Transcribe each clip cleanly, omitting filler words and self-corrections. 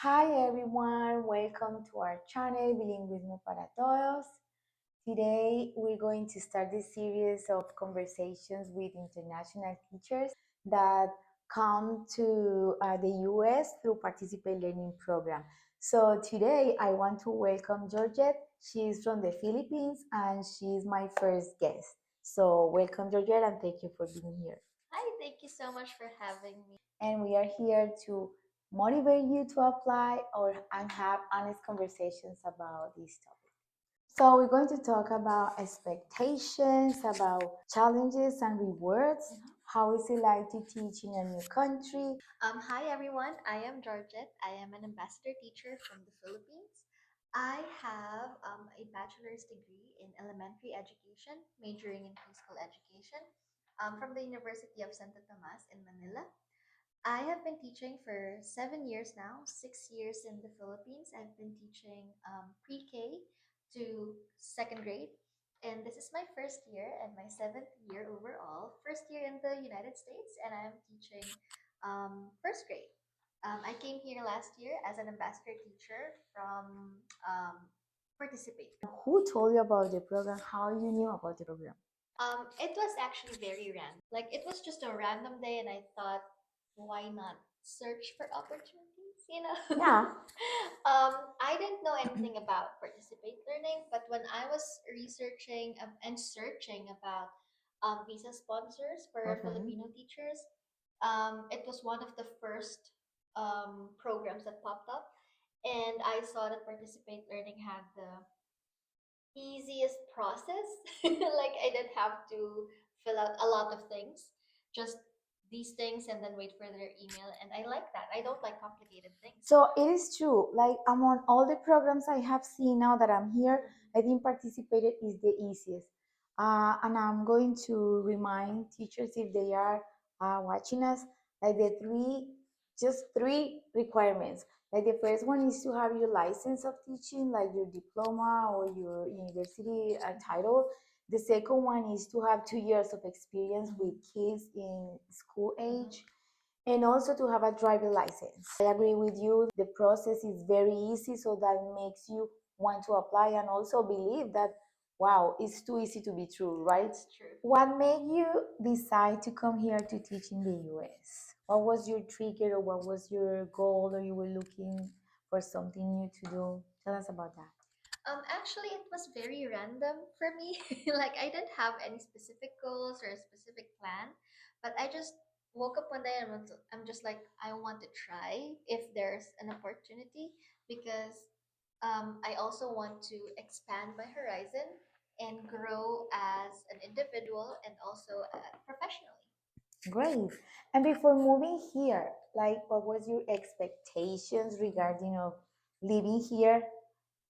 Hi everyone, welcome to our channel Bilingüismo para Todos. Today we're going to start this series of conversations with international teachers that come to the US through Participate Learning Program. So today I want to welcome Georgette. She's from the Philippines and she's my first guest. So welcome Georgette and thank you for being here. Hi, thank you so much for having me. And we are here to motivate you to apply and have honest conversations about this topic. So we're going to talk about expectations, about challenges and rewards. How is it like to teach in a new country? Hi everyone, I am Georgette. I am an ambassador teacher from the Philippines. I have a bachelor's degree in elementary education, majoring in preschool education, from the University of Santo Tomas in Manila. I have been teaching for 7 years now, 6 years in the Philippines. I've been teaching pre-K to second grade. And this is my first year and my seventh year overall. First year in the United States, and I'm teaching first grade. I came here last year as an ambassador teacher from Participate. Who told you about the program? How you knew about the program? It was actually very random. Like it was just a random day, and I thought, why not search for opportunities? Yeah. I didn't know anything about participate learning, but when I was researching and searching about visa sponsors for Okay. Filipino teachers, it was one of the first programs that popped up, and I saw that participate learning had the easiest process. Like I didn't have to fill out a lot of things, just these things and then wait for their email. And I like that. I don't like complicated things. So it is true. Like among all the programs I have seen now that I'm here, I think participated is the easiest. And I'm going to remind teachers if they are watching us, like just three requirements. Like the first one is to have your license of teaching, like your diploma or your university title. The second one is to have 2 years of experience with kids in school age and also to have a driver license. I agree with you. The process is very easy, so that makes you want to apply and also believe that, wow, it's too easy to be true, right? It's true. What made you decide to come here to teach in the US? What was your trigger or what was your goal or you were looking for something new to do? Tell us about that. Actually, it was very random for me. Like I didn't have any specific goals or a specific plan, but I just woke up one day and I'm just like, I want to try if there's an opportunity because I also want to expand my horizon and grow as an individual and also professionally. Great. And before moving here, like what was your expectations regarding of living here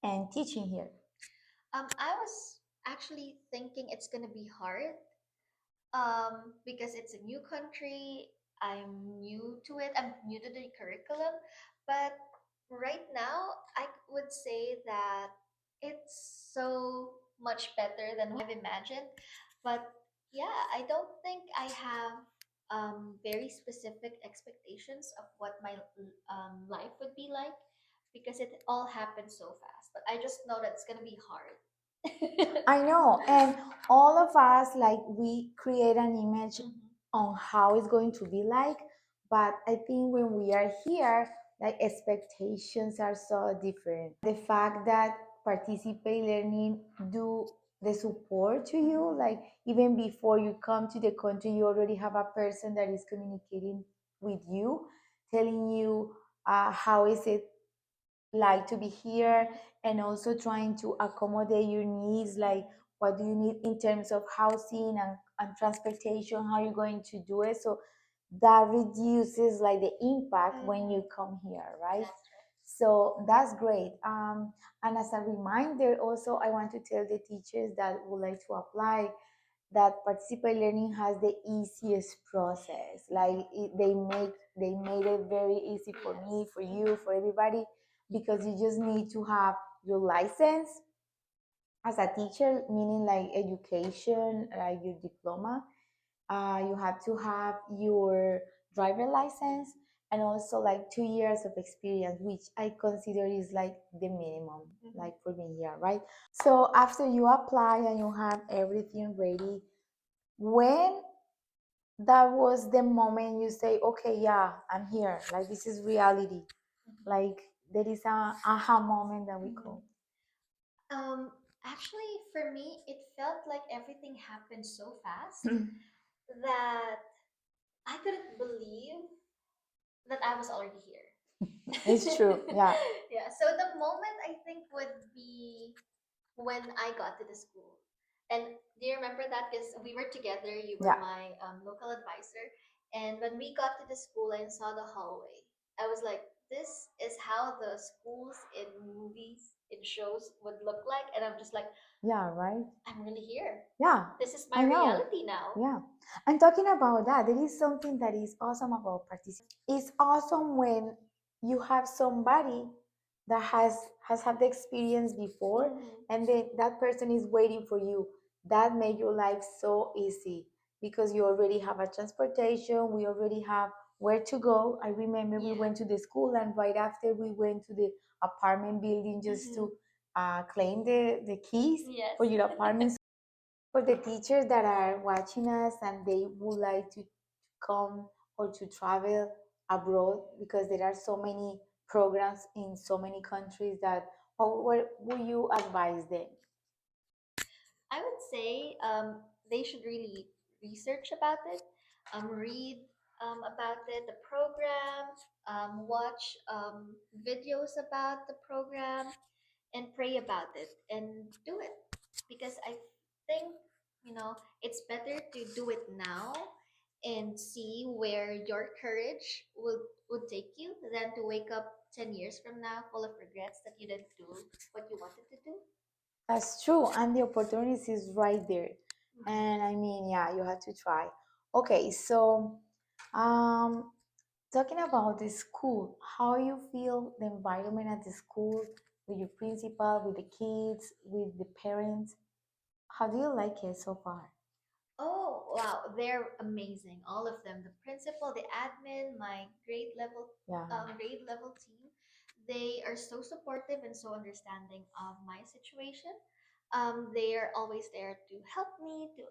and teaching here? I was actually thinking it's gonna be hard because it's a new country. I'm new to it. I'm new to the curriculum, but right now I would say that it's so much better than what I've imagined. But yeah, I don't think I have very specific expectations of what my life would be like because it all happened so fast. But I just know that it's gonna be hard. I know, and all of us like we create an image on how it's going to be like, but I think when we are here, like expectations are so different. The fact that participate learning do the support to you, like even before you come to the country, you already have a person that is communicating with you, telling you how is it like to be here and also trying to accommodate your needs, like what do you need in terms of housing and transportation, how you're going to do it, so that reduces like the impact when you come here, right? That's right. So that's great. And as a reminder also, I want to tell the teachers that would like to apply that participate learning has the easiest process, like they made it very easy for me, for you, for everybody, because you just need to have your license as a teacher, meaning like education, like your diploma. You have to have your driver license, and also like 2 years of experience, which I consider is like the minimum, like for being here, right? So after you apply and you have everything ready, when that was the moment you say, okay, yeah, I'm here, like this is reality, like there is a aha moment that we call. Um, Actually, for me, it felt like everything happened so fast that I couldn't believe that I was already here. It's true, yeah. Yeah, so the moment I think would be when I got to the school. And do you remember that? Because we were together, you were Yeah. my local advisor. And when we got to the school and saw the hallway, I was like, this is how the schools in movies, in shows would look like. And I'm just like, Yeah, right. I'm really here. Yeah, This is I my know. reality now. Yeah. And talking about that, there is something that is awesome about participation. It's awesome when you have somebody that has had the experience before, and then that person is waiting for you. That made your life so easy because you already have a transportation, we already have where to go. I remember we Yeah. went to the school, and right after we went to the apartment building just to claim the keys Yes. for your apartment. For the teachers that are watching us and they would like to come or to travel abroad, because there are so many programs in so many countries, that what would you advise them? I would say they should really research about it, read about it, the program, watch videos about the program, and pray about it and do it. Because I think, it's better to do it now and see where your courage would take you than to wake up 10 years from now full of regrets that you didn't do what you wanted to do. That's true, and the opportunities is right there. And I mean, yeah, you have to try. Okay, so um talking about the school, how you feel the environment at the school, with your principal, with the kids, with the parents? How do you like it so far? Oh, wow, they're amazing. All of them. The principal, the admin, my Yeah. grade level team. They are so supportive and so understanding of my situation. They are always there to help me, to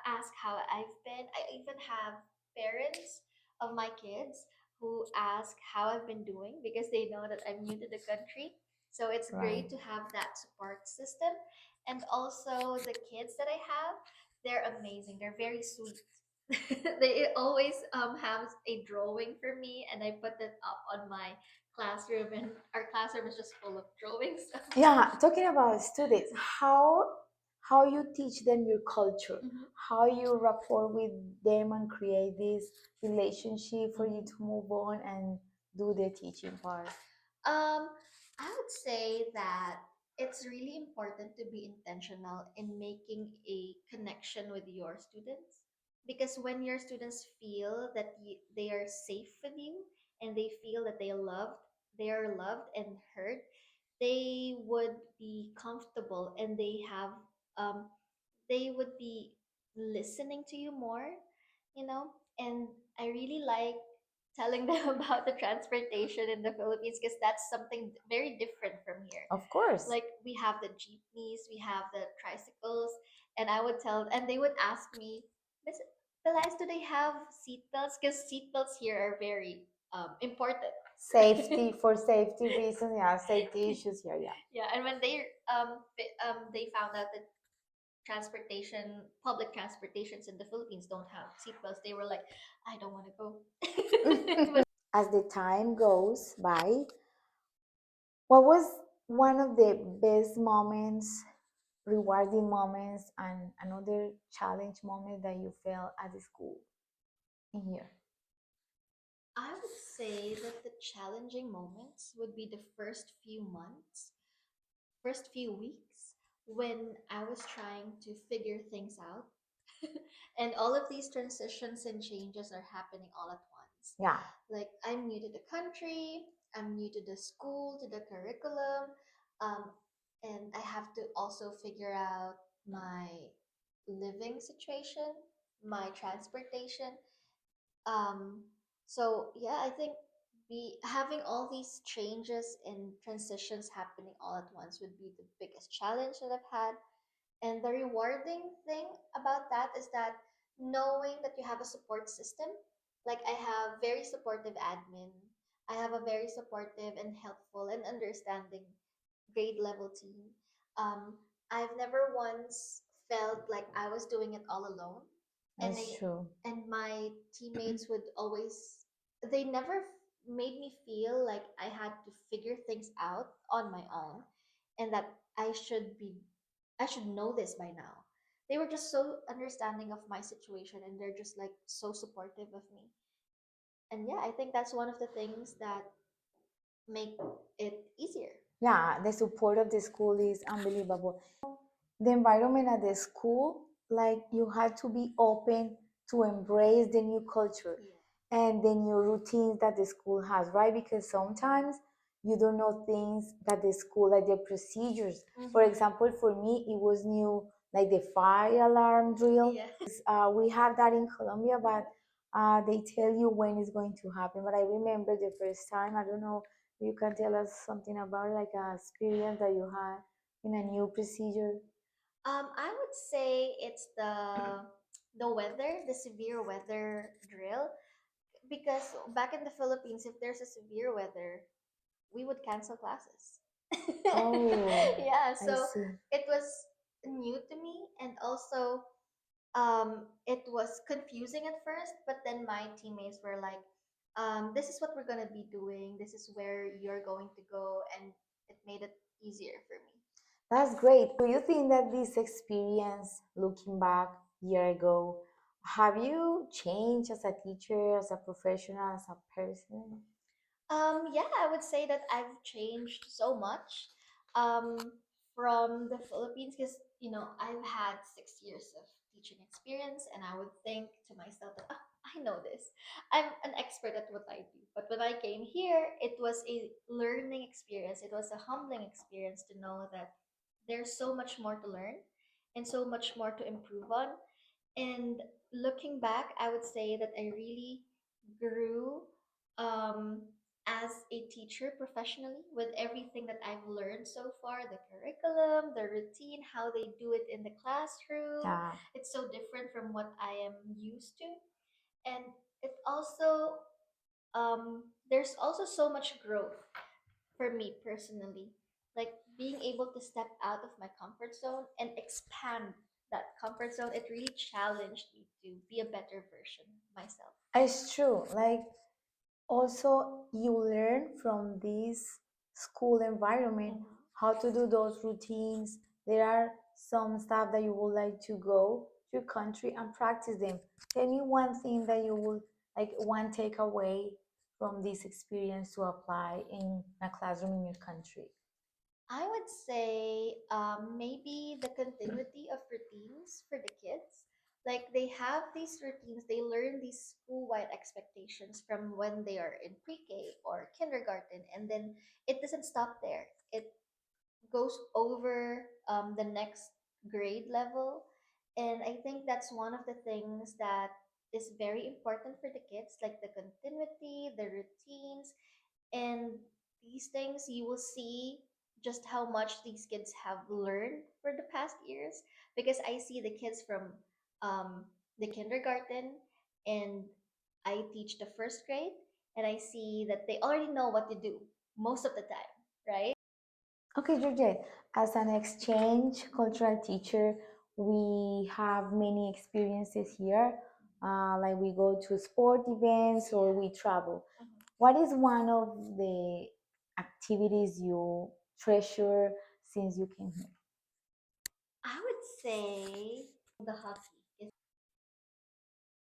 ask how I've been. I even have parents of my kids who ask how I've been doing because they know that I'm new to the country. So it's Right. great to have that support system. And also the kids that I have, they're amazing. They're very sweet. They always have a drawing for me, and I put it up on my classroom, and our classroom is just full of drawings. Yeah, talking about students, how you teach them your culture, Mhm. how you rapport with them and create this relationship for you Mhm. to move on and do the teaching part. Um, I would say that it's really important to be intentional in making a connection with your students, because when your students feel that they are safe with you and they feel that they are loved and heard, they would be comfortable and um, they would be listening to you more, you know. And I really like telling them about the transportation in the Philippines because that's something very different from here. Of course. Like we have the jeepneys, we have the tricycles, and I would tell, and they would ask me, Miss Pelias, do they have seatbelts? Because seatbelts here are very important. Safety, for safety reasons, yeah, safety issues here, yeah. Yeah, and when they found out that public transportations in the Philippines don't have seatbelts, they were like, I don't want to go. As the time goes by, what was one of the best moments, rewarding moments, and another challenge moment that you felt at the school in here? I would say that the challenging moments would be the first few weeks when I was trying to figure things out. And all of these transitions and changes are happening all at once. Yeah. Like, I'm new to the country, I'm new to the school, to the curriculum, um, and I have to also figure out my living situation, my transportation. Um, so yeah, I think be having all these changes and transitions happening all at once would be the biggest challenge that I've had. And the rewarding thing about that is that knowing that you have a support system, like I have very supportive admin, I have a very supportive and helpful and understanding grade level team. Um, I've never once felt like I was doing it all alone, and That's true. my teammates would always, they never made me feel like I had to figure things out on my own, and that I should know this by now. They were just so understanding of my situation, and they're just like so supportive of me. And yeah, I think that's one of the things that make it easier. Yeah, the support of the school is unbelievable. The environment at the school, like you had to be open to embrace the new culture Yeah. and the new routines that the school has, right? Because sometimes you don't know things that the school, like the procedures. For Mhm. example, for me, it was new, like the fire alarm drill. Yeah. We have that in Colombia, but they tell you when it's going to happen. But I remember the first time, I don't know, you can tell us something about like a experience that you had in a new procedure. I would say it's the weather, the severe weather drill. Because back in the Philippines, if there's a severe weather, we would cancel classes. Oh, Yeah, I so see. it was new to me, and also it was confusing at first, but then my teammates were like, this is what we're going to be doing, this is where you're going to go, and it made it easier for me. That's great. Do you think that this experience, looking back year ago, have you changed as a teacher, as a professional, as a person? Yeah, I would say that I've changed so much from the Philippines, because I've had 6 years of teaching experience, and I would think to myself that, oh, I know this. I'm an expert at what I do. But when I came here, it was a learning experience. It was a humbling experience to know that there's so much more to learn and so much more to improve on. And looking back, I would say that I really grew um, as a teacher professionally with everything that I've learned so far, the curriculum, the routine, how they do it in the classroom. Yeah. It's so different from what I am used to. And it also, there's also so much growth for me personally. Like being able to step out of my comfort zone and expand that comfort zone, it really challenged me to be a better version of myself. It's true. Like also you learn from this school environment Mhm. how to do those routines. There are some stuff that you would like to go to your country and practice them. Tell me one thing that you would like, one takeaway from this experience to apply in a classroom in your country. I would say maybe the continuity of routines for the kids. Like they have these routines, they learn these school-wide expectations from when they are in pre-K or kindergarten, and then it doesn't stop there. It goes over the next grade level. And I think that's one of the things that is very important for the kids, like the continuity, the routines, and these things you will see just how much these kids have learned for the past years. Because I see the kids from um, the kindergarten, and I teach the first grade, and I see that they already know what to do most of the time, right? Okay, Georgette, as an exchange cultural teacher, we have many experiences here. Like we go to sport events or we travel. Mhm. What is one of the activities you treasure since you came here? I would say the hockey.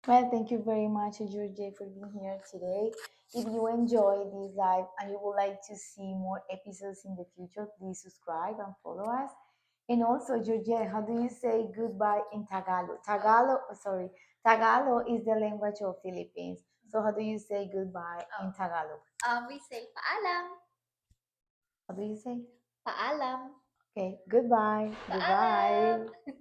Well, thank you very much, Georgie, for being here today. If you enjoy this live and you would like to see more episodes in the future, please subscribe and follow us. And also, Georgie, how do you say goodbye in Tagalog? Tagalog, sorry, Tagalog is the language of Philippines. So how do you say goodbye in Tagalog? We say paalam, How do you say? paalam, Okay, goodbye, paalam. goodbye.